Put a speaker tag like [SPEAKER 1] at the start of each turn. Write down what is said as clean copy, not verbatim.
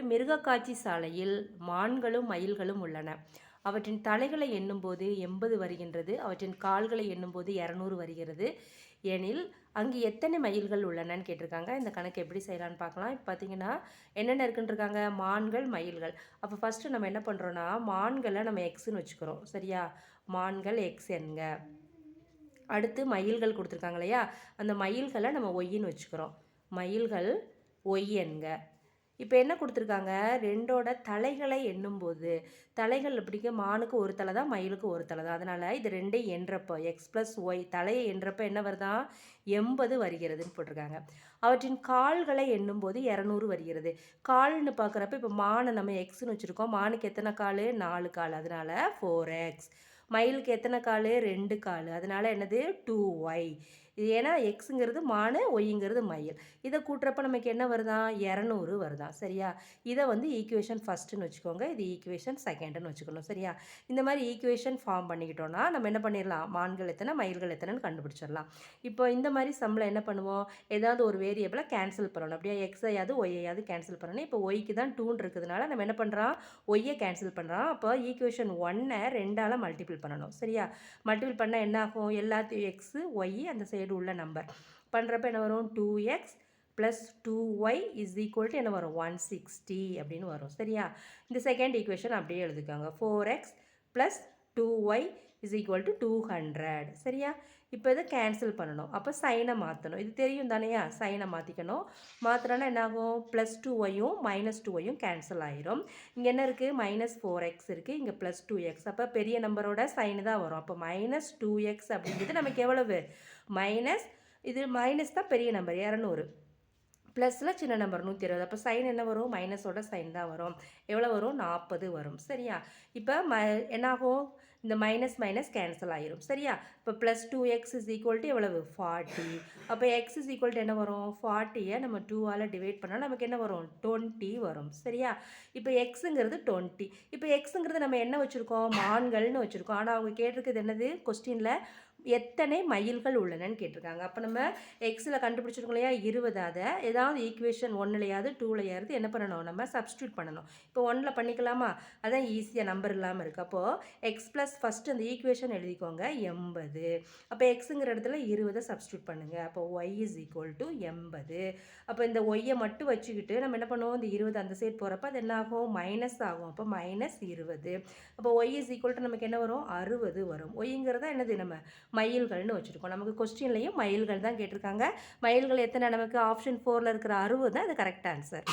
[SPEAKER 1] மிருகக்காட்சி சாலையில் மான்களும் மயில்களும் உள்ளன. அவற்றின் தலைகளை எண்ணும்போது 80 வருகின்றது. அவற்றின் கால்களை எண்ணும்போது 200 வருகிறது. எனில் அங்கு எத்தனை மயில்கள் உள்ளனன்னு கேட்டிருக்காங்க. இந்த கணக்கு எப்படி செய்யலான்னு பார்க்கலாம். இப்போ பார்த்தீங்கன்னா என்னென்ன இருக்குன்னு இருக்காங்க, மான்கள் மயில்கள். அப்போ ஃபஸ்ட்டு நம்ம என்ன பண்ணுறோன்னா, மான்களை நம்ம எக்ஸ்ன்னு வச்சுக்கிறோம். சரியா, மான்கள் எக்ஸ் என்க. அடுத்து மயில்கள் கொடுத்துருக்காங்க இல்லையா, அந்த மயில்களை நம்ம ஒய்ன்னு வச்சுக்கிறோம். மயில்கள் ஒய் என்க. இப்போ என்ன கொடுத்துருக்காங்க, ரெண்டோட தலைகளை எண்ணும்போது தலைகள் எப்படிங்க, மானுக்கு ஒரு தலை தான், மயிலுக்கு ஒரு தலை தான். அதனால் இது ரெண்டையும் எண்ணுறப்போ எக்ஸ் ப்ளஸ் ஒய் தலையை எண்ணுறப்போ என்ன வருதான், 80 வருகிறதுன்னு போட்டிருக்காங்க. அவற்றின் கால்களை எண்ணும்போது 200 வருகிறது. கால்னு பார்க்குறப்ப இப்போ மானை நம்ம எக்ஸ்ன்னு வச்சுருக்கோம். மானுக்கு எத்தனை கால், 4 கால், அதனால் 4x. மயிலுக்கு எத்தனை கால், 2 கால், அதனால் என்னது 2y. இது ஏன்னா எக்ஸுங்கிறது மானு, ஒய்ங்கிறது மயில். இதை கூட்டுறப்ப நமக்கு என்ன வருதான், 200 வருதான். சரியா, இதை வந்து ஈக்குவேஷன் ஃபஸ்ட்டுன்னு வச்சுக்கோங்க, இது ஈக்குவேஷன் செகண்டுன்னு வச்சுக்கணும். சரியா, இந்த மாதிரி ஈக்குவேஷன் ஃபார்ம் பண்ணிக்கிட்டோன்னா நம்ம என்ன பண்ணிடலாம், மான்கள் எத்தனை மயில்கள் எத்தனைன்னு கண்டுபிடிச்சிடலாம். இப்போ இந்த மாதிரி சம்மில் என்ன பண்ணுவோம், ஏதாவது ஒரு வேரியபிளை கேன்சல் பண்ணணும். அப்படியே எக்ஸையாவது ஒய்யாவது கேன்சல் பண்ணணும். இப்போ ஒய்க்கு தான் 2 இருக்கிறதுனால நம்ம என்ன பண்ணுறோம், ஒய்யை கேன்சல் பண்ணுறோம். அப்போ ஈக்குவேஷன் 1 2ஆல் மல்டிபிள் பண்ணணும். சரியா, மல்டிபிள் பண்ணால் என்ன ஆகும், எல்லாத்தையும் எக்ஸு ஒய் அந்த சைடு உள்ள நம்பர் பண்ணுறப்ப என்ன வரும், 2x + 2y = என்ன வரும், 160 அப்படின்னு வரும். சரியா, இந்த செகண்ட் ஈக்குவேஷன் அப்படியே எழுதிக்கோங்க. 4x + 2y = 200. சரியா, இப்போ இதை கேன்சல் பண்ணணும். அப்போ சைனை மாற்றணும். இது தெரியும் தானேயா, சைனை மாற்றிக்கணும். மாற்றினோன்னா என்ன ஆகும், +2yயும் -2yயும் கேன்சல் ஆயிரும். இங்கே என்ன இருக்குது, -4x இருக்குது, இங்கே +2x. அப்போ பெரிய நம்பரோட சைனு தான் வரும். அப்போ -2x அப்படிங்கிறது நமக்கு எவ்வளவு, மைனஸ், இது மைனஸ் தான் பெரிய நம்பர் 200, ப்ளஸில் சின்ன நம்பர் 120. அப்போ சைன் என்ன வரும், மைனஸோட சைன் தான் வரும். எவ்வளோ வரும், 40 வரும். சரியா, இப்போ என்னாகும், இந்த மைனஸ் மைனஸ் கேன்சல் ஆயிரும். சரியா, இப்போ +2x = எவ்வளவு, 40. அப்போ x என்ன வரும், 40யை நம்ம 2ஆல் டிவைட் பண்ணால் நமக்கு என்ன வரும், 20 வரும். சரியா, இப்போ எக்ஸுங்கிறது 20. இப்போ எக்ஸுங்கிறது நம்ம என்ன வச்சுருக்கோம், மான்கள்னு வச்சுருக்கோம். ஆனால் அவங்க கேட்டிருக்குது என்னது, கொஸ்டினில் எத்தனை மயில்கள் உள்ளனன்னு கேட்டிருக்காங்க. அப்போ நம்ம எக்ஸில் கண்டுபிடிச்சிருக்கோம் இல்லையா, 20. அதை ஏதாவது ஈக்குவேஷன் 1லையாவது 2லையாவது என்ன பண்ணணும், நம்ம சப்ஸ்டியூட் பண்ணணும். இப்போ 1ல் பண்ணிக்கலாமா, அதான் ஈஸியாக நம்பர் இல்லாமல் இருக்குது. அப்போது எக்ஸ் ப்ளஸ் ஃபஸ்ட்டு அந்த ஈக்குவேஷன் எழுதிக்கோங்க 80. அப்போ எக்ஸுங்கிற இடத்துல 20 சப்ஸ்டியூட் பண்ணுங்கள். அப்போ y = 80. அப்போ இந்த ஒய்யை மட்டும் வச்சுக்கிட்டு நம்ம என்ன பண்ணுவோம், இந்த 20 அந்த சைடு போகிறப்ப அது என்ன ஆகும், மைனஸ் ஆகும். அப்போ -20. அப்போ y = நமக்கு என்ன வரும், 60 வரும். ஒய்ங்கிறதா என்னது, நம்ம மயில்கள்னு வச்சுருக்கோம். நமக்கு கொஸ்டின்லையும் மயில்கள் தான் கேட்டிருக்காங்க. மயில்கள் எத்தனை, நமக்கு ஆப்ஷன் 4ல் இருக்கிற 60 தான் அது கரெக்ட் ஆன்சர்.